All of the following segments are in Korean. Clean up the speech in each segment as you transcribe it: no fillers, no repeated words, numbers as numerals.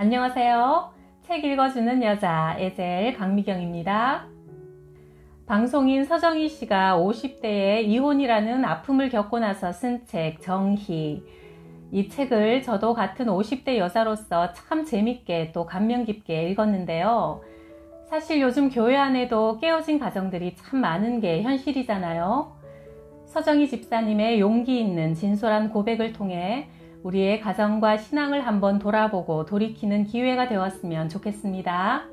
안녕하세요. 책 읽어주는 여자 에젤 강미경입니다. 방송인 서정희 씨가 50대에 이혼이라는 아픔을 겪고 나서 쓴 책 정희. 이 책을 저도 같은 50대 여자로서 참 재밌게 또 감명 깊게 읽었는데요. 사실 요즘 교회 안에도 깨어진 가정들이 참 많은 게 현실이잖아요. 서정희 집사님의 용기 있는 진솔한 고백을 통해 우리의 가정과 신앙을 한번 돌아보고 돌이키는 기회가 되었으면 좋겠습니다.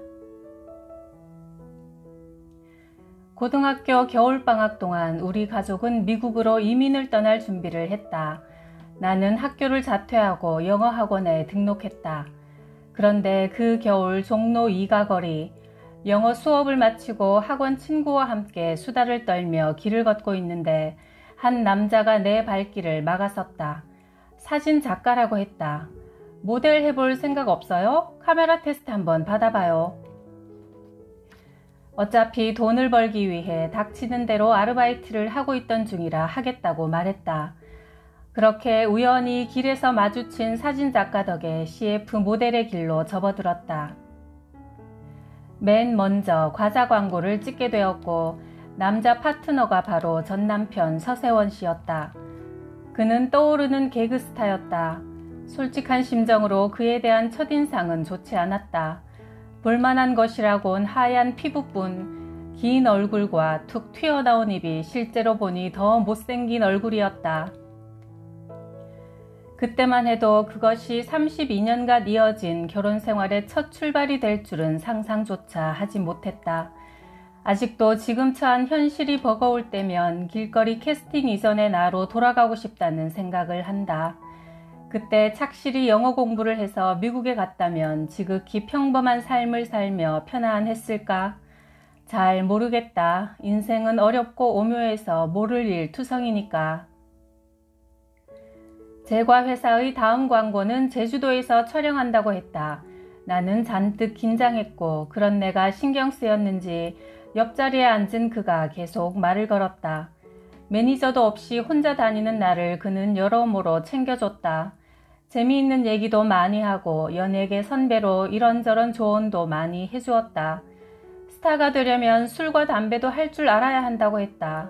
고등학교 겨울방학 동안 우리 가족은 미국으로 이민을 떠날 준비를 했다. 나는 학교를 자퇴하고 영어학원에 등록했다. 그런데 그 겨울 종로 2가 거리, 영어 수업을 마치고 학원 친구와 함께 수다를 떨며 길을 걷고 있는데 한 남자가 내 발길을 막아섰다. 사진 작가라고 했다. 모델 해볼 생각 없어요? 카메라 테스트 한번 받아봐요. 어차피 돈을 벌기 위해 닥치는 대로 아르바이트를 하고 있던 중이라 하겠다고 말했다. 그렇게 우연히 길에서 마주친 사진작가 덕에 CF 모델의 길로 접어들었다. 맨 먼저 과자 광고를 찍게 되었고 남자 파트너가 바로 전남편 서세원 씨였다. 그는 떠오르는 개그스타였다. 솔직한 심정으로 그에 대한 첫인상은 좋지 않았다. 볼만한 것이라곤 하얀 피부뿐 긴 얼굴과 툭 튀어나온 입이 실제로 보니 더 못생긴 얼굴이었다. 그때만 해도 그것이 32년간 이어진 결혼 생활의 첫 출발이 될 줄은 상상조차 하지 못했다. 아직도 지금 처한 현실이 버거울 때면 길거리 캐스팅 이전의 나로 돌아가고 싶다는 생각을 한다. 그때 착실히 영어 공부를 해서 미국에 갔다면 지극히 평범한 삶을 살며 편안했을까? 잘 모르겠다. 인생은 어렵고 오묘해서 모를 일 투성이니까. 제과회사의 다음 광고는 제주도에서 촬영한다고 했다. 나는 잔뜩 긴장했고 그런 내가 신경 쓰였는지 옆자리에 앉은 그가 계속 말을 걸었다. 매니저도 없이 혼자 다니는 나를 그는 여러모로 챙겨줬다. 재미있는 얘기도 많이 하고 연예계 선배로 이런저런 조언도 많이 해주었다. 스타가 되려면 술과 담배도 할 줄 알아야 한다고 했다.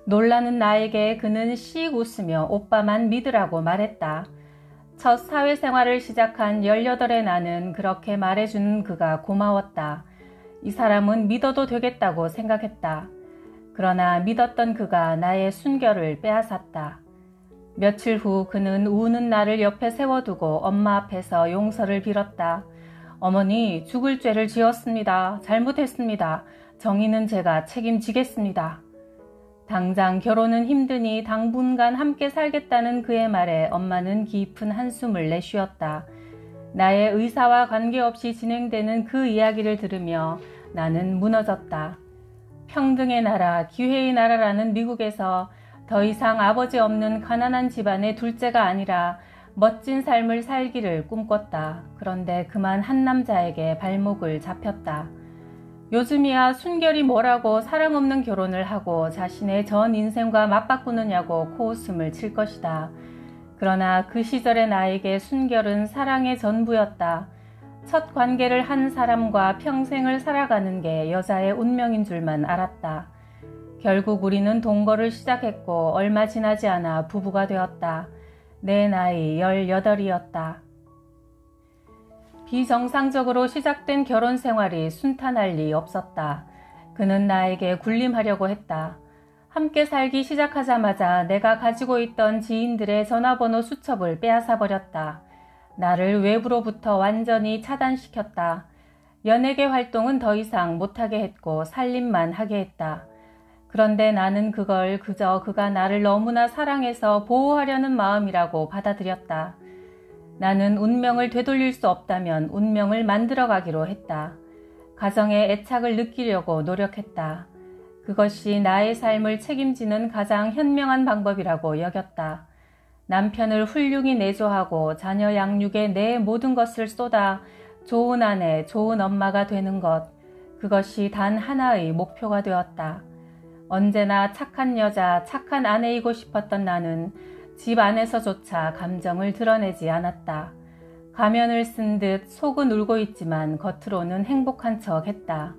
놀라는 나에게 그는 씩 웃으며 오빠만 믿으라고 말했다. 첫 사회생활을 시작한 18의 나는 그렇게 말해주는 그가 고마웠다. 이 사람은 믿어도 되겠다고 생각했다. 그러나 믿었던 그가 나의 순결을 빼앗았다. 며칠 후 그는 우는 나를 옆에 세워두고 엄마 앞에서 용서를 빌었다. 어머니, 죽을 죄를 지었습니다. 잘못했습니다. 정의는 제가 책임지겠습니다. 당장 결혼은 힘드니 당분간 함께 살겠다는 그의 말에 엄마는 깊은 한숨을 내쉬었다. 나의 의사와 관계없이 진행되는 그 이야기를 들으며 나는 무너졌다. 평등의 나라, 기회의 나라라는 미국에서 더 이상 아버지 없는 가난한 집안의 둘째가 아니라 멋진 삶을 살기를 꿈꿨다. 그런데 그만 한 남자에게 발목을 잡혔다. 요즘이야 순결이 뭐라고 사랑 없는 결혼을 하고 자신의 전 인생과 맞바꾸느냐고 코웃음을 칠 것이다. 그러나 그 시절의 나에게 순결은 사랑의 전부였다. 첫 관계를 한 사람과 평생을 살아가는 게 여자의 운명인 줄만 알았다. 결국 우리는 동거를 시작했고 얼마 지나지 않아 부부가 되었다. 내 나이 18이었다. 비정상적으로 시작된 결혼 생활이 순탄할 리 없었다. 그는 나에게 군림하려고 했다. 함께 살기 시작하자마자 내가 가지고 있던 지인들의 전화번호 수첩을 빼앗아 버렸다. 나를 외부로부터 완전히 차단시켰다. 연예계 활동은 더 이상 못하게 했고 살림만 하게 했다. 그런데 나는 그걸 그저 그가 나를 너무나 사랑해서 보호하려는 마음이라고 받아들였다. 나는 운명을 되돌릴 수 없다면 운명을 만들어가기로 했다. 가정의 애착을 느끼려고 노력했다. 그것이 나의 삶을 책임지는 가장 현명한 방법이라고 여겼다. 남편을 훌륭히 내조하고 자녀 양육에 내 모든 것을 쏟아 좋은 아내, 좋은 엄마가 되는 것, 그것이 단 하나의 목표가 되었다. 언제나 착한 여자, 착한 아내이고 싶었던 나는 집 안에서조차 감정을 드러내지 않았다. 가면을 쓴 듯 속은 울고 있지만 겉으로는 행복한 척 했다.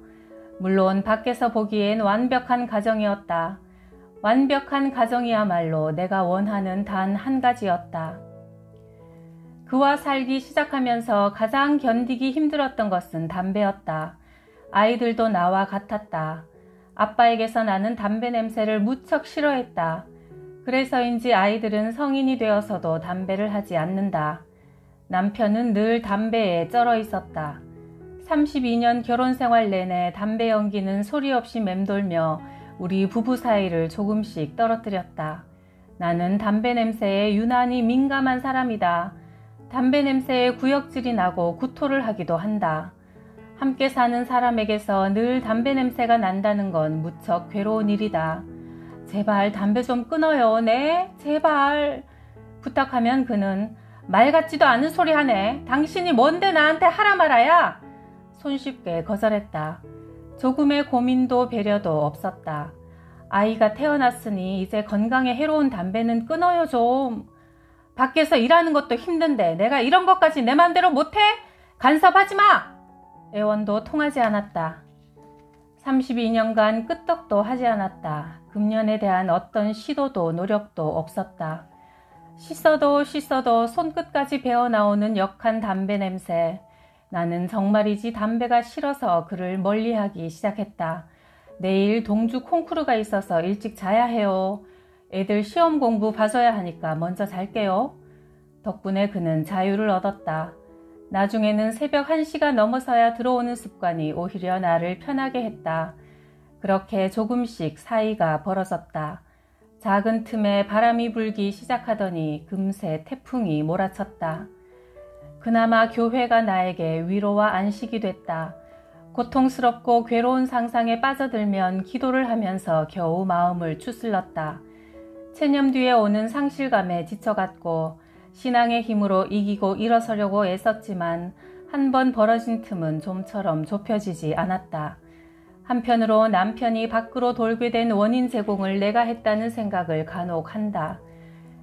물론 밖에서 보기엔 완벽한 가정이었다. 완벽한 가정이야말로 내가 원하는 단 한 가지였다. 그와 살기 시작하면서 가장 견디기 힘들었던 것은 담배였다. 아이들도 나와 같았다. 아빠에게서 나는 담배 냄새를 무척 싫어했다. 그래서인지 아이들은 성인이 되어서도 담배를 하지 않는다. 남편은 늘 담배에 쩔어 있었다. 32년 결혼 생활 내내 담배 연기는 소리 없이 맴돌며 우리 부부 사이를 조금씩 떨어뜨렸다. 나는 담배 냄새에 유난히 민감한 사람이다. 담배 냄새에 구역질이 나고 구토를 하기도 한다. 함께 사는 사람에게서 늘 담배 냄새가 난다는 건 무척 괴로운 일이다. 제발 담배 좀 끊어요. 네? 제발. 부탁하면 그는 말 같지도 않은 소리 하네. 당신이 뭔데 나한테 하라 말아야? 손쉽게 거절했다. 조금의 고민도 배려도 없었다. 아이가 태어났으니 이제 건강에 해로운 담배는 끊어요 좀. 밖에서 일하는 것도 힘든데 내가 이런 것까지 내 맘대로 못해? 간섭하지 마! 애원도 통하지 않았다. 32년간 끄떡도 하지 않았다. 금년에 대한 어떤 시도도 노력도 없었다. 씻어도 손끝까지 배어나오는 역한 담배 냄새. 나는 정말이지 담배가 싫어서 그를 멀리하기 시작했다. 내일 동주 콩쿠르가 있어서 일찍 자야 해요. 애들 시험 공부 봐줘야 하니까 먼저 잘게요. 덕분에 그는 자유를 얻었다. 나중에는 새벽 1시가 넘어서야 들어오는 습관이 오히려 나를 편하게 했다. 그렇게 조금씩 사이가 벌어졌다. 작은 틈에 바람이 불기 시작하더니 금세 태풍이 몰아쳤다. 그나마 교회가 나에게 위로와 안식이 됐다. 고통스럽고 괴로운 상상에 빠져들면 기도를 하면서 겨우 마음을 추슬렀다. 체념 뒤에 오는 상실감에 지쳐갔고 신앙의 힘으로 이기고 일어서려고 애썼지만 한 번 벌어진 틈은 좀처럼 좁혀지지 않았다. 한편으로 남편이 밖으로 돌게 된 원인 제공을 내가 했다는 생각을 간혹 한다.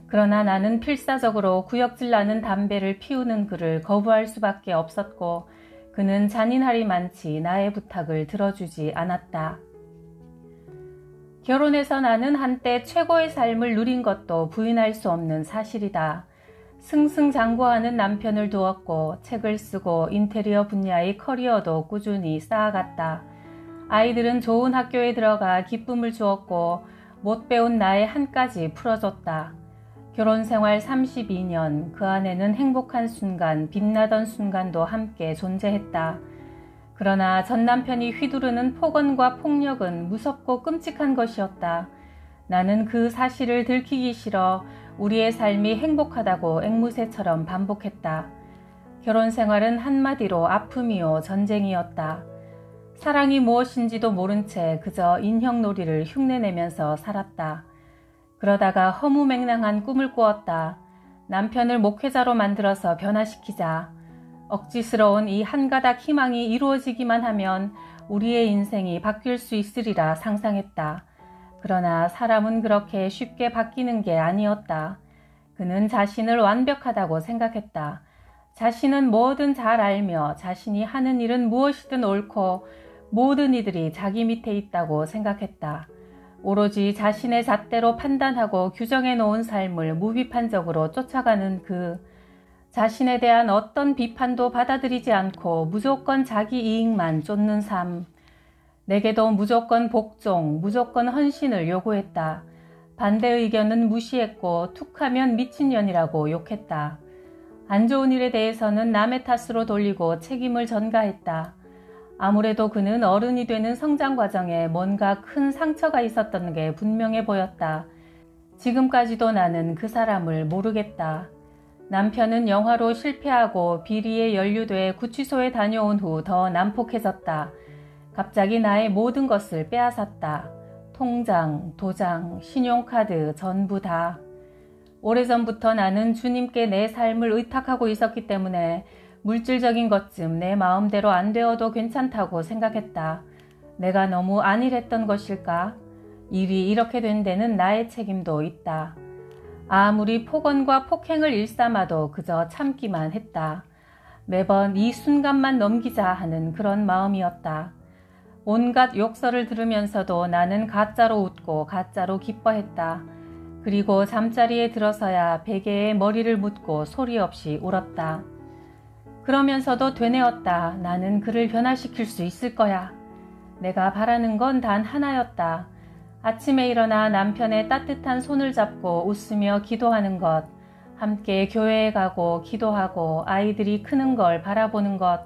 그러나 나는 필사적으로 구역질 나는 담배를 피우는 그를 거부할 수밖에 없었고 그는 잔인하리만치 나의 부탁을 들어주지 않았다. 결혼해서 나는 한때 최고의 삶을 누린 것도 부인할 수 없는 사실이다. 승승장구하는 남편을 두었고 책을 쓰고 인테리어 분야의 커리어도 꾸준히 쌓아갔다. 아이들은 좋은 학교에 들어가 기쁨을 주었고 못 배운 나의 한까지 풀어줬다. 결혼생활 32년, 그 안에는 행복한 순간, 빛나던 순간도 함께 존재했다. 그러나 전 남편이 휘두르는 폭언과 폭력은 무섭고 끔찍한 것이었다. 나는 그 사실을 들키기 싫어 우리의 삶이 행복하다고 앵무새처럼 반복했다. 결혼 생활은 한마디로 아픔이요 전쟁이었다. 사랑이 무엇인지도 모른 채 그저 인형놀이를 흉내내면서 살았다. 그러다가 허무맹랑한 꿈을 꾸었다. 남편을 목회자로 만들어서 변화시키자. 억지스러운 이 한 가닥 희망이 이루어지기만 하면 우리의 인생이 바뀔 수 있으리라 상상했다. 그러나 사람은 그렇게 쉽게 바뀌는 게 아니었다. 그는 자신을 완벽하다고 생각했다. 자신은 뭐든 잘 알며 자신이 하는 일은 무엇이든 옳고 모든 이들이 자기 밑에 있다고 생각했다. 오로지 자신의 잣대로 판단하고 규정해 놓은 삶을 무비판적으로 쫓아가는 그 자신에 대한 어떤 비판도 받아들이지 않고 무조건 자기 이익만 쫓는 삶. 내게도 무조건 복종, 무조건 헌신을 요구했다. 반대 의견은 무시했고 툭하면 미친년이라고 욕했다. 안 좋은 일에 대해서는 남의 탓으로 돌리고 책임을 전가했다. 아무래도 그는 어른이 되는 성장 과정에 뭔가 큰 상처가 있었던 게 분명해 보였다. 지금까지도 나는 그 사람을 모르겠다. 남편은 영화로 실패하고 비리에 연루돼 구치소에 다녀온 후 더 난폭해졌다. 갑자기 나의 모든 것을 빼앗았다. 통장, 도장, 신용카드 전부 다. 오래전부터 나는 주님께 내 삶을 의탁하고 있었기 때문에 물질적인 것쯤 내 마음대로 안 되어도 괜찮다고 생각했다. 내가 너무 안일했던 것일까? 일이 이렇게 된 데는 나의 책임도 있다. 아무리 폭언과 폭행을 일삼아도 그저 참기만 했다. 매번 이 순간만 넘기자 하는 그런 마음이었다. 온갖 욕설을 들으면서도 나는 가짜로 웃고 가짜로 기뻐했다. 그리고 잠자리에 들어서야 베개에 머리를 묻고 소리 없이 울었다. 그러면서도 되뇌었다. 나는 그를 변화시킬 수 있을 거야. 내가 바라는 건 단 하나였다. 아침에 일어나 남편의 따뜻한 손을 잡고 웃으며 기도하는 것, 함께 교회에 가고 기도하고 아이들이 크는 걸 바라보는 것.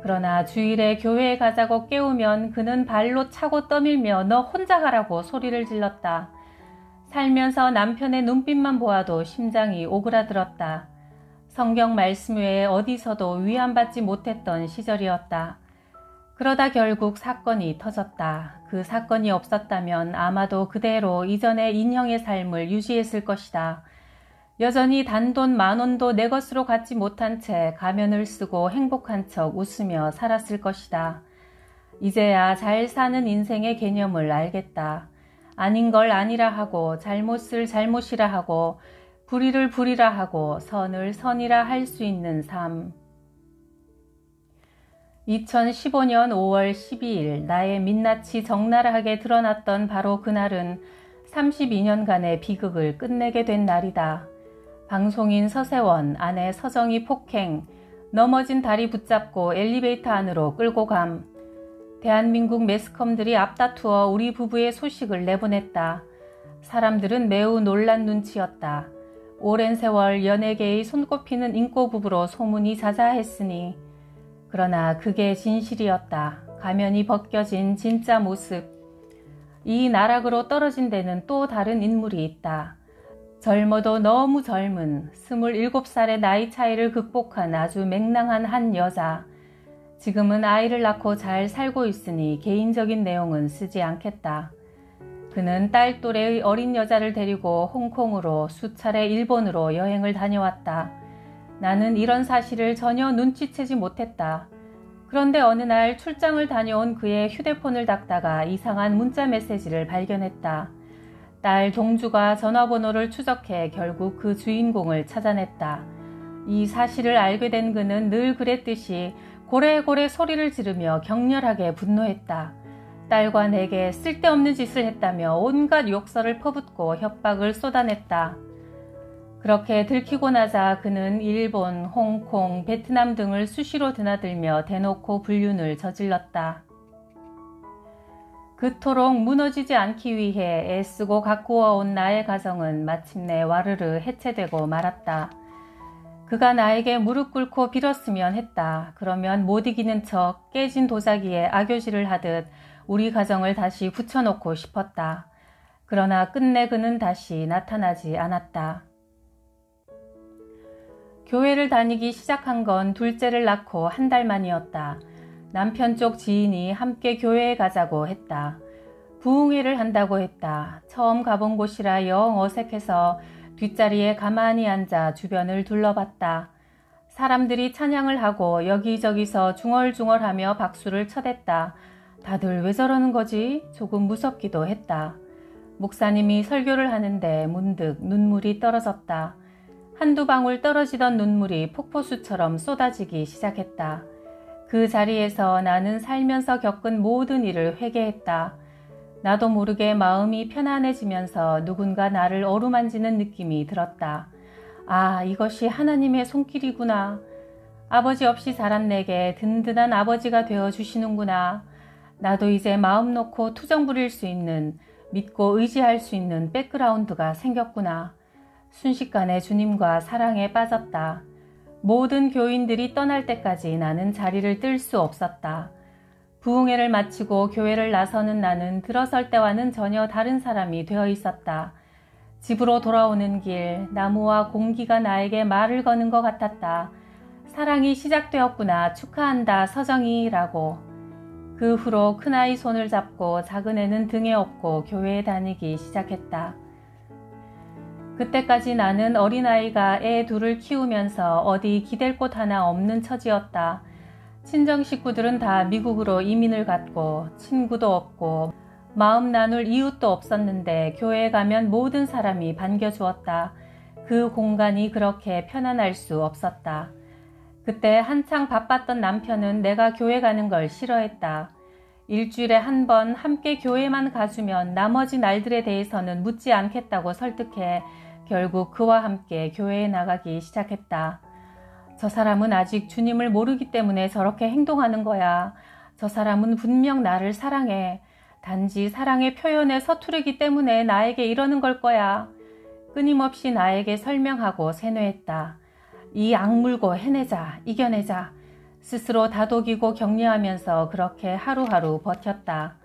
그러나 주일에 교회에 가자고 깨우면 그는 발로 차고 떠밀며 너 혼자 가라고 소리를 질렀다. 살면서 남편의 눈빛만 보아도 심장이 오그라들었다. 성경 말씀 외에 어디서도 위안받지 못했던 시절이었다. 그러다 결국 사건이 터졌다. 그 사건이 없었다면 아마도 그대로 이전의 인형의 삶을 유지했을 것이다. 여전히 단돈 10,000원도 내 것으로 갖지 못한 채 가면을 쓰고 행복한 척 웃으며 살았을 것이다. 이제야 잘 사는 인생의 개념을 알겠다. 아닌 걸 아니라 하고 잘못을 잘못이라 하고 불의를 불의라 하고 선을 선이라 할 수 있는 삶. 2015년 5월 12일 나의 민낯이 적나라하게 드러났던 바로 그날은 32년간의 비극을 끝내게 된 날이다. 방송인 서세원, 아내 서정희 폭행, 넘어진 다리 붙잡고 엘리베이터 안으로 끌고 감. 대한민국 매스컴들이 앞다투어 우리 부부의 소식을 내보냈다. 사람들은 매우 놀란 눈치였다. 오랜 세월 연예계의 손꼽히는 인꼬 부부로 소문이 자자했으니. 그러나 그게 진실이었다. 가면이 벗겨진 진짜 모습. 이 나락으로 떨어진 데는 또 다른 인물이 있다. 젊어도 너무 젊은 27살의 나이 차이를 극복한 아주 맹랑한 한 여자. 지금은 아이를 낳고 잘 살고 있으니 개인적인 내용은 쓰지 않겠다. 그는 딸 또래의 어린 여자를 데리고 홍콩으로 수차례 일본으로 여행을 다녀왔다. 나는 이런 사실을 전혀 눈치채지 못했다. 그런데 어느 날 출장을 다녀온 그의 휴대폰을 닦다가 이상한 문자 메시지를 발견했다. 딸 동주가 전화번호를 추적해 결국 그 주인공을 찾아냈다. 이 사실을 알게 된 그는 늘 그랬듯이 고래고래 소리를 지르며 격렬하게 분노했다. 딸과 내게 쓸데없는 짓을 했다며 온갖 욕설을 퍼붓고 협박을 쏟아냈다. 그렇게 들키고 나자 그는 일본, 홍콩, 베트남 등을 수시로 드나들며 대놓고 불륜을 저질렀다. 그토록 무너지지 않기 위해 애쓰고 가꾸어온 나의 가정은 마침내 와르르 해체되고 말았다. 그가 나에게 무릎 꿇고 빌었으면 했다. 그러면 못 이기는 척 깨진 도자기에 악교질을 하듯 우리 가정을 다시 붙여놓고 싶었다. 그러나 끝내 그는 다시 나타나지 않았다. 교회를 다니기 시작한 건 둘째를 낳고 한 달 만이었다. 남편 쪽 지인이 함께 교회에 가자고 했다. 부흥회를 한다고 했다. 처음 가본 곳이라 영 어색해서 뒷자리에 가만히 앉아 주변을 둘러봤다. 사람들이 찬양을 하고 여기저기서 중얼중얼하며 박수를 쳐댔다. 다들 왜 저러는 거지? 조금 무섭기도 했다. 목사님이 설교를 하는데 문득 눈물이 떨어졌다. 한두 방울 떨어지던 눈물이 폭포수처럼 쏟아지기 시작했다. 그 자리에서 나는 살면서 겪은 모든 일을 회개했다. 나도 모르게 마음이 편안해지면서 누군가 나를 어루만지는 느낌이 들었다. 아, 이것이 하나님의 손길이구나. 아버지 없이 자란 내게 든든한 아버지가 되어주시는구나. 나도 이제 마음 놓고 투정 부릴 수 있는, 믿고 의지할 수 있는 백그라운드가 생겼구나. 순식간에 주님과 사랑에 빠졌다. 모든 교인들이 떠날 때까지 나는 자리를 뜰 수 없었다. 부흥회를 마치고 교회를 나서는 나는 들어설 때와는 전혀 다른 사람이 되어 있었다. 집으로 돌아오는 길, 나무와 공기가 나에게 말을 거는 것 같았다. 사랑이 시작되었구나. 축하한다, 서정희라고. 그 후로 큰아이 손을 잡고 작은애는 등에 업고 교회에 다니기 시작했다. 그때까지 나는 어린아이가 애 둘을 키우면서 어디 기댈 곳 하나 없는 처지였다. 친정 식구들은 다 미국으로 이민을 갔고 친구도 없고 마음 나눌 이웃도 없었는데 교회에 가면 모든 사람이 반겨주었다. 그 공간이 그렇게 편안할 수 없었다. 그때 한창 바빴던 남편은 내가 교회 가는 걸 싫어했다. 일주일에 한 번 함께 교회만 가주면 나머지 날들에 대해서는 묻지 않겠다고 설득해 결국 그와 함께 교회에 나가기 시작했다. 저 사람은 아직 주님을 모르기 때문에 저렇게 행동하는 거야. 저 사람은 분명 나를 사랑해. 단지 사랑의 표현에 서투르기 때문에 나에게 이러는 걸 거야. 끊임없이 나에게 설명하고 세뇌했다. 이 악물고 해내자, 이겨내자. 스스로 다독이고 격려하면서 그렇게 하루하루 버텼다.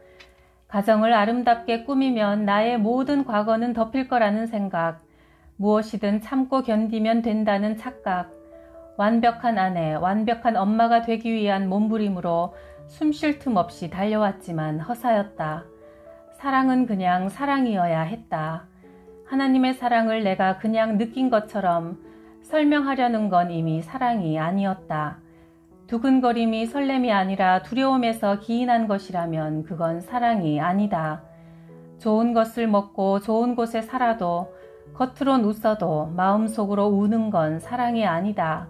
가정을 아름답게 꾸미면 나의 모든 과거는 덮일 거라는 생각, 무엇이든 참고 견디면 된다는 착각, 완벽한 아내, 완벽한 엄마가 되기 위한 몸부림으로 숨 쉴 틈 없이 달려왔지만 허사였다. 사랑은 그냥 사랑이어야 했다. 하나님의 사랑을 내가 그냥 느낀 것처럼 설명하려는 건 이미 사랑이 아니었다. 두근거림이 설렘이 아니라 두려움에서 기인한 것이라면 그건 사랑이 아니다. 좋은 것을 먹고 좋은 곳에 살아도 겉으론 웃어도 마음속으로 우는 건 사랑이 아니다.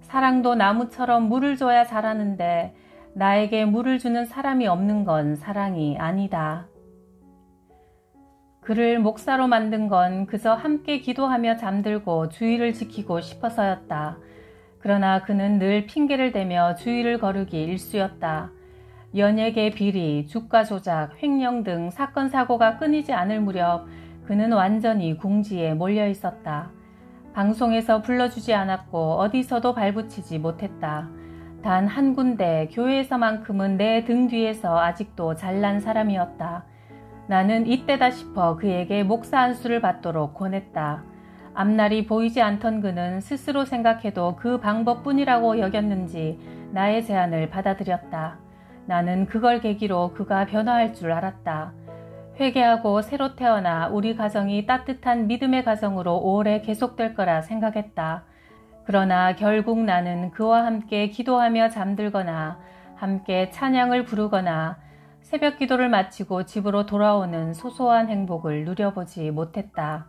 사랑도 나무처럼 물을 줘야 자라는데 나에게 물을 주는 사람이 없는 건 사랑이 아니다. 그를 목사로 만든 건 그저 함께 기도하며 잠들고 주의를 지키고 싶어서였다. 그러나 그는 늘 핑계를 대며 주의를 거르기 일쑤였다. 연예계 비리, 주가 조작, 횡령 등 사건 사고가 끊이지 않을 무렵 그는 완전히 궁지에 몰려 있었다. 방송에서 불러주지 않았고 어디서도 발붙이지 못했다. 단 한 군데 교회에서만큼은 내 등 뒤에서 아직도 잘난 사람이었다. 나는 이때다 싶어 그에게 목사 안수를 받도록 권했다. 앞날이 보이지 않던 그는 스스로 생각해도 그 방법뿐이라고 여겼는지 나의 제안을 받아들였다. 나는 그걸 계기로 그가 변화할 줄 알았다. 회개하고 새로 태어나 우리 가정이 따뜻한 믿음의 가정으로 오래 계속될 거라 생각했다. 그러나 결국 나는 그와 함께 기도하며 잠들거나 함께 찬양을 부르거나 새벽 기도를 마치고 집으로 돌아오는 소소한 행복을 누려보지 못했다.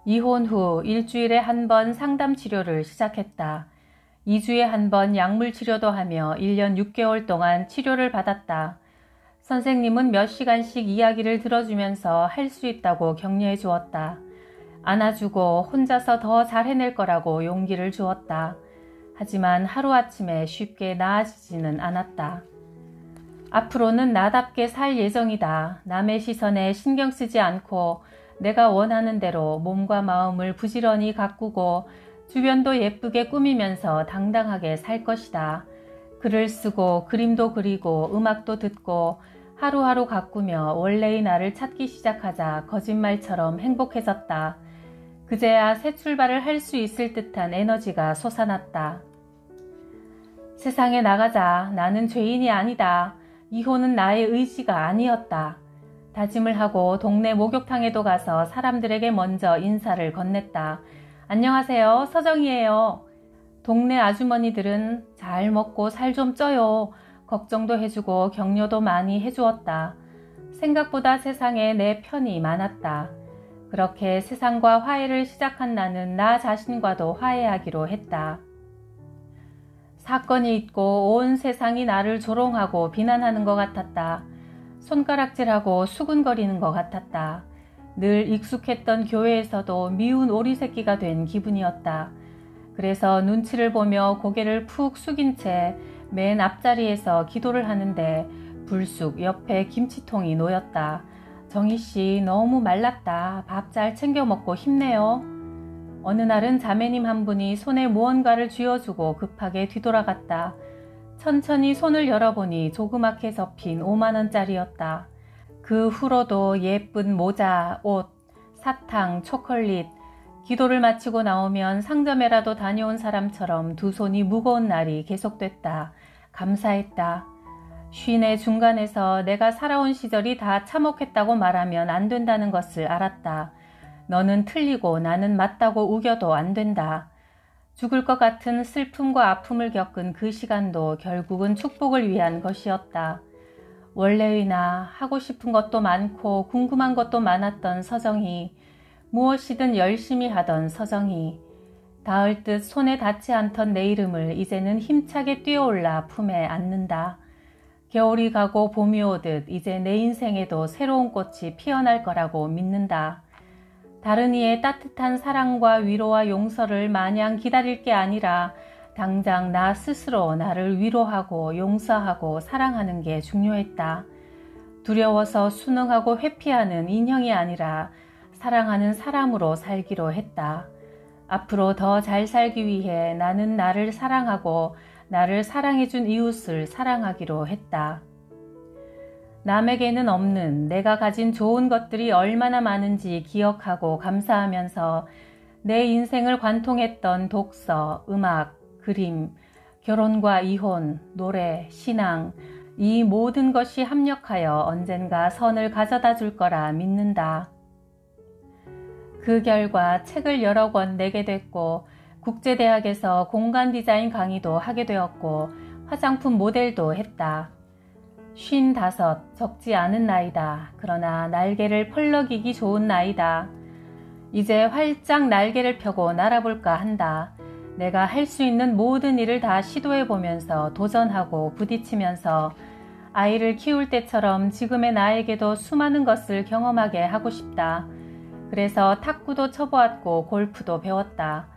이혼 후 일주일에 한 번 상담 치료를 시작했다. 2주에 한 번 약물 치료도 하며 1년 6개월 동안 치료를 받았다. 선생님은 몇 시간씩 이야기를 들어주면서 할 수 있다고 격려해 주었다. 안아주고 혼자서 더 잘 해낼 거라고 용기를 주었다. 하지만 하루아침에 쉽게 나아지지는 않았다. 앞으로는 나답게 살 예정이다. 남의 시선에 신경 쓰지 않고 내가 원하는 대로 몸과 마음을 부지런히 가꾸고 주변도 예쁘게 꾸미면서 당당하게 살 것이다. 글을 쓰고 그림도 그리고 음악도 듣고 하루하루 가꾸며 원래의 나를 찾기 시작하자 거짓말처럼 행복해졌다. 그제야 새 출발을 할 수 있을 듯한 에너지가 솟아났다. 세상에 나가자. 나는 죄인이 아니다. 이혼은 나의 의지가 아니었다. 다짐을 하고 동네 목욕탕에도 가서 사람들에게 먼저 인사를 건넸다. 안녕하세요. 서정이에요. 동네 아주머니들은 잘 먹고 살 좀 쪄요. 걱정도 해주고 격려도 많이 해주었다. 생각보다 세상에 내 편이 많았다. 그렇게 세상과 화해를 시작한 나는 나 자신과도 화해하기로 했다. 사건이 있고 온 세상이 나를 조롱하고 비난하는 것 같았다. 손가락질하고 수군거리는 것 같았다. 늘 익숙했던 교회에서도 미운 오리새끼가 된 기분이었다. 그래서 눈치를 보며 고개를 푹 숙인 채 맨 앞자리에서 기도를 하는데 불쑥 옆에 김치통이 놓였다. 정희씨 너무 말랐다. 밥 잘 챙겨 먹고 힘내요. 어느 날은 자매님 한 분이 손에 무언가를 쥐어주고 급하게 뒤돌아갔다. 천천히 손을 열어보니 조그맣게 접힌 5만원짜리였다. 그 후로도 예쁜 모자, 옷, 사탕, 초콜릿, 기도를 마치고 나오면 상점에라도 다녀온 사람처럼 두 손이 무거운 날이 계속됐다. 감사했다. 쉰의 중간에서 내가 살아온 시절이 다 참혹했다고 말하면 안 된다는 것을 알았다. 너는 틀리고 나는 맞다고 우겨도 안 된다. 죽을 것 같은 슬픔과 아픔을 겪은 그 시간도 결국은 축복을 위한 것이었다. 원래의 나, 하고 싶은 것도 많고 궁금한 것도 많았던 서정희, 무엇이든 열심히 하던 서정희, 닿을 듯 손에 닿지 않던 내 이름을 이제는 힘차게 뛰어올라 품에 안는다. 겨울이 가고 봄이 오듯 이제 내 인생에도 새로운 꽃이 피어날 거라고 믿는다. 다른 이의 따뜻한 사랑과 위로와 용서를 마냥 기다릴 게 아니라 당장 나 스스로 나를 위로하고 용서하고 사랑하는 게 중요했다. 두려워서 순응하고 회피하는 인형이 아니라 사랑하는 사람으로 살기로 했다. 앞으로 더 잘 살기 위해 나는 나를 사랑하고 나를 사랑해준 이웃을 사랑하기로 했다. 남에게는 없는 내가 가진 좋은 것들이 얼마나 많은지 기억하고 감사하면서 내 인생을 관통했던 독서, 음악, 그림, 결혼과 이혼, 노래, 신앙, 이 모든 것이 합력하여 언젠가 선을 가져다 줄 거라 믿는다. 그 결과 책을 여러 권 내게 됐고 국제대학에서 공간 디자인 강의도 하게 되었고 화장품 모델도 했다. 55, 적지 않은 나이다. 그러나 날개를 펄럭이기 좋은 나이다. 이제 활짝 날개를 펴고 날아볼까 한다. 내가 할 수 있는 모든 일을 다 시도해보면서 도전하고 부딪히면서 아이를 키울 때처럼 지금의 나에게도 수많은 것을 경험하게 하고 싶다. 그래서 탁구도 쳐보았고 골프도 배웠다.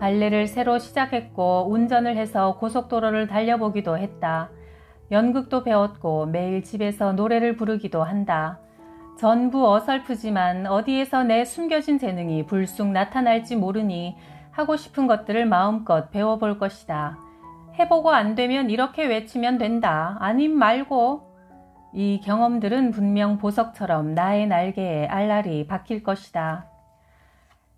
발레를 새로 시작했고 운전을 해서 고속도로를 달려보기도 했다. 연극도 배웠고 매일 집에서 노래를 부르기도 한다. 전부 어설프지만 어디에서 내 숨겨진 재능이 불쑥 나타날지 모르니 하고 싶은 것들을 마음껏 배워볼 것이다. 해보고 안 되면 이렇게 외치면 된다. 아님 말고. 이 경험들은 분명 보석처럼 나의 날개에 알알이 박힐 것이다.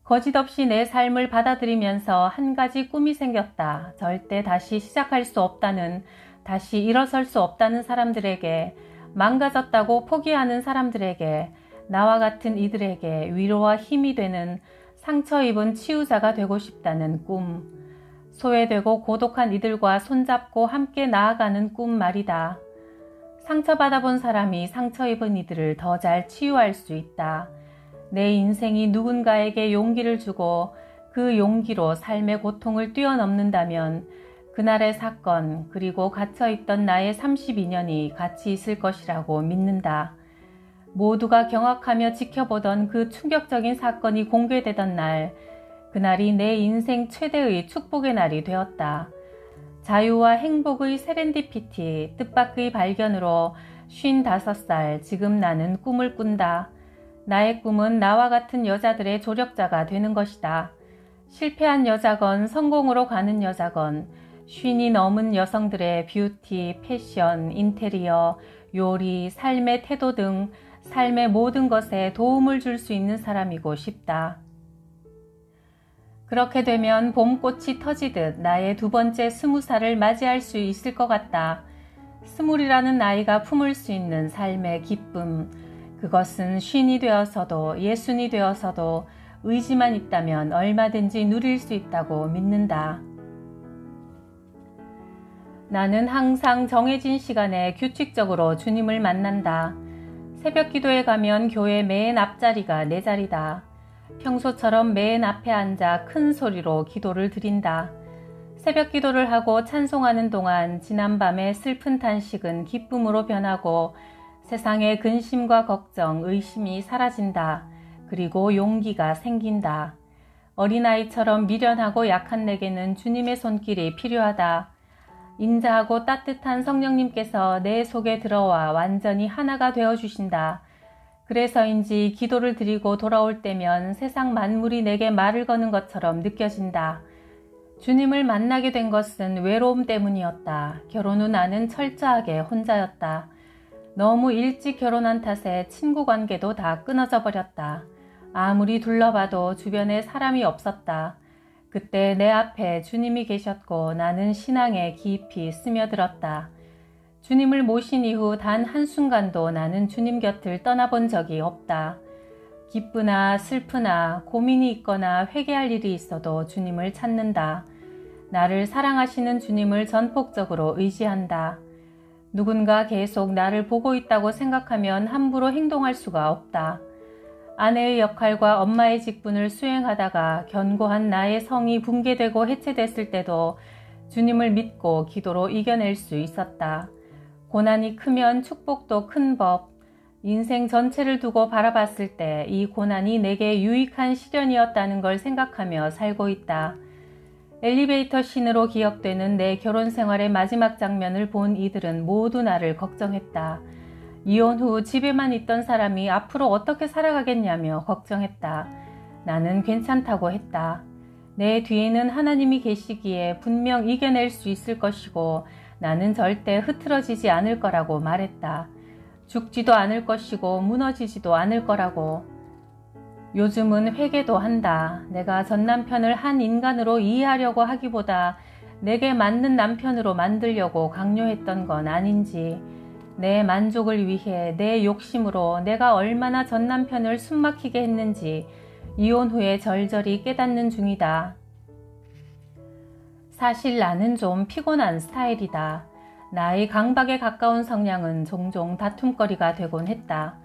거짓없이 내 삶을 받아들이면서 한 가지 꿈이 생겼다. 절대 다시 시작할 수 없다는, 다시 일어설 수 없다는 사람들에게, 망가졌다고 포기하는 사람들에게, 나와 같은 이들에게 위로와 힘이 되는 상처 입은 치유자가 되고 싶다는 꿈. 소외되고 고독한 이들과 손잡고 함께 나아가는 꿈 말이다. 상처받아 본 사람이 상처 입은 이들을 더 잘 치유할 수 있다. 내 인생이 누군가에게 용기를 주고 그 용기로 삶의 고통을 뛰어넘는다면 그날의 사건 그리고 갇혀있던 나의 32년이 같이 있을 것이라고 믿는다. 모두가 경악하며 지켜보던 그 충격적인 사건이 공개되던 날, 그날이 내 인생 최대의 축복의 날이 되었다. 자유와 행복의 세렌디피티, 뜻밖의 발견으로 55살 지금 나는 꿈을 꾼다. 나의 꿈은 나와 같은 여자들의 조력자가 되는 것이다. 실패한 여자건 성공으로 가는 여자건 50이 넘은 여성들의 뷰티, 패션, 인테리어, 요리, 삶의 태도 등 삶의 모든 것에 도움을 줄 수 있는 사람이고 싶다. 그렇게 되면 봄꽃이 터지듯 나의 두 번째 20살을 맞이할 수 있을 것 같다. 20이라는 나이가 품을 수 있는 삶의 기쁨, 그것은 50이 되어서도 60이 되어서도 의지만 있다면 얼마든지 누릴 수 있다고 믿는다. 나는 항상 정해진 시간에 규칙적으로 주님을 만난다. 새벽 기도에 가면 교회 맨 앞자리가 내 자리다. 평소처럼 맨 앞에 앉아 큰 소리로 기도를 드린다. 새벽 기도를 하고 찬송하는 동안 지난밤의 슬픈 탄식은 기쁨으로 변하고 세상의 근심과 걱정, 의심이 사라진다. 그리고 용기가 생긴다. 어린아이처럼 미련하고 약한 내게는 주님의 손길이 필요하다. 인자하고 따뜻한 성령님께서 내 속에 들어와 완전히 하나가 되어주신다. 그래서인지 기도를 드리고 돌아올 때면 세상 만물이 내게 말을 거는 것처럼 느껴진다. 주님을 만나게 된 것은 외로움 때문이었다. 결혼 후 나는 철저하게 혼자였다. 너무 일찍 결혼한 탓에 친구 관계도 다 끊어져 버렸다. 아무리 둘러봐도 주변에 사람이 없었다. 그때 내 앞에 주님이 계셨고 나는 신앙에 깊이 스며들었다. 주님을 모신 이후 단 한순간도 나는 주님 곁을 떠나본 적이 없다. 기쁘나 슬프나 고민이 있거나 회개할 일이 있어도 주님을 찾는다. 나를 사랑하시는 주님을 전폭적으로 의지한다. 누군가 계속 나를 보고 있다고 생각하면 함부로 행동할 수가 없다. 아내의 역할과 엄마의 직분을 수행하다가 견고한 나의 성이 붕괴되고 해체됐을 때도 주님을 믿고 기도로 이겨낼 수 있었다. 고난이 크면 축복도 큰 법. 인생 전체를 두고 바라봤을 때 이 고난이 내게 유익한 시련이었다는 걸 생각하며 살고 있다. 엘리베이터 씬으로 기억되는 내 결혼 생활의 마지막 장면을 본 이들은 모두 나를 걱정했다. 이혼 후 집에만 있던 사람이 앞으로 어떻게 살아가겠냐며 걱정했다. 나는 괜찮다고 했다. 내 뒤에는 하나님이 계시기에 분명 이겨낼 수 있을 것이고 나는 절대 흐트러지지 않을 거라고 말했다. 죽지도 않을 것이고 무너지지도 않을 거라고. 요즘은 회개도 한다. 내가 전 남편을 한 인간으로 이해하려고 하기보다 내게 맞는 남편으로 만들려고 강요했던 건 아닌지, 내 만족을 위해 내 욕심으로 내가 얼마나 전 남편을 숨막히게 했는지 이혼 후에 절절히 깨닫는 중이다. 사실 나는 좀 피곤한 스타일이다. 나의 강박에 가까운 성향은 종종 다툼거리가 되곤 했다.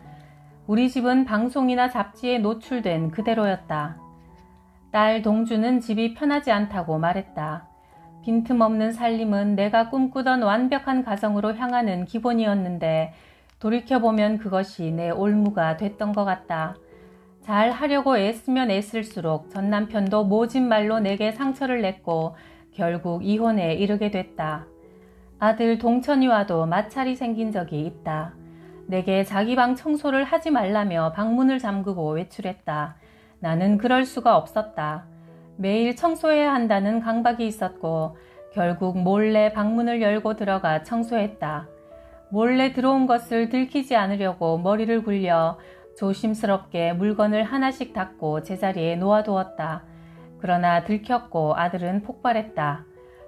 우리 집은 방송이나 잡지에 노출된 그대로였다. 딸 동주는 집이 편하지 않다고 말했다. 빈틈없는 살림은 내가 꿈꾸던 완벽한 가정으로 향하는 기본이었는데 돌이켜보면 그것이 내 올무가 됐던 것 같다. 잘 하려고 애쓰면 애쓸수록 전 남편도 모진 말로 내게 상처를 냈고 결국 이혼에 이르게 됐다. 아들 동천이와도 마찰이 생긴 적이 있다. 내게 자기 방 청소를 하지 말라며 방문을 잠그고 외출했다. 나는 그럴 수가 없었다. 매일 청소해야 한다는 강박이 있었고 결국 몰래 방문을 열고 들어가 청소했다. 몰래 들어온 것을 들키지 않으려고 머리를 굴려 조심스럽게 물건을 하나씩 닫고 제자리에 놓아두었다. 그러나 들켰고 아들은 폭발했다.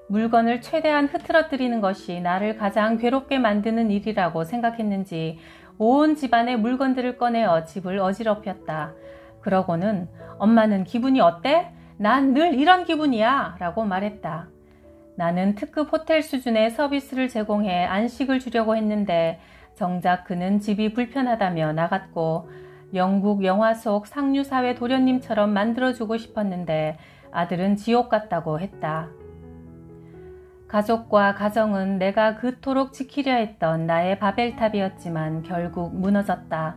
물건을 최대한 흐트러뜨리는 것이 나를 가장 괴롭게 만드는 일이라고 생각했는지 온 집안의 물건들을 꺼내어 집을 어지럽혔다. 그러고는 엄마는 기분이 어때? 난 늘 이런 기분이야 라고 말했다. 나는 특급 호텔 수준의 서비스를 제공해 안식을 주려고 했는데 정작 그는 집이 불편하다며 나갔고 영국 영화 속 상류사회 도련님처럼 만들어주고 싶었는데 아들은 지옥 같다고 했다. 가족과 가정은 내가 그토록 지키려 했던 나의 바벨탑이었지만 결국 무너졌다.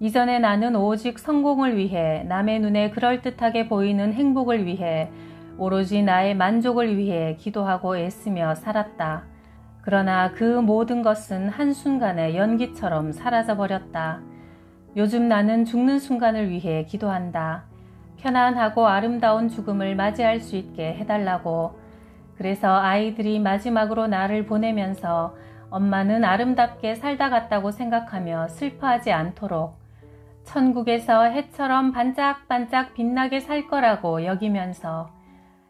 이전에 나는 오직 성공을 위해, 남의 눈에 그럴듯하게 보이는 행복을 위해, 오로지 나의 만족을 위해 기도하고 애쓰며 살았다. 그러나 그 모든 것은 한순간에 연기처럼 사라져버렸다. 요즘 나는 죽는 순간을 위해 기도한다. 편안하고 아름다운 죽음을 맞이할 수 있게 해달라고. 그래서 아이들이 마지막으로 나를 보내면서 엄마는 아름답게 살다 갔다고 생각하며 슬퍼하지 않도록 천국에서 해처럼 반짝반짝 빛나게 살 거라고 여기면서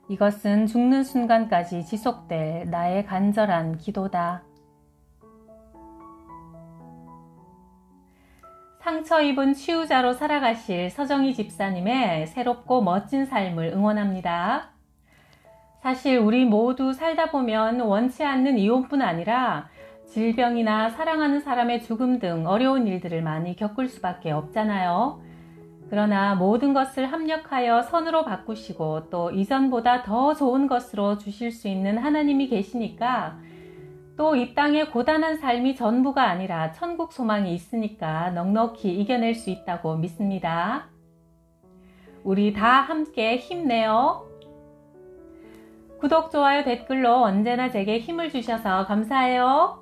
이것은 죽는 순간까지 지속될 나의 간절한 기도다. 상처 입은 치유자로 살아가실 서정희 집사님의 새롭고 멋진 삶을 응원합니다. 사실 우리 모두 살다 보면 원치 않는 이혼뿐 아니라 질병이나 사랑하는 사람의 죽음 등 어려운 일들을 많이 겪을 수밖에 없잖아요. 그러나 모든 것을 합력하여 선으로 바꾸시고 또 이전보다 더 좋은 것으로 주실 수 있는 하나님이 계시니까 또 이 땅의 고단한 삶이 전부가 아니라 천국 소망이 있으니까 넉넉히 이겨낼 수 있다고 믿습니다. 우리 다 함께 힘내요. 구독, 좋아요, 댓글로 언제나 제게 힘을 주셔서 감사해요.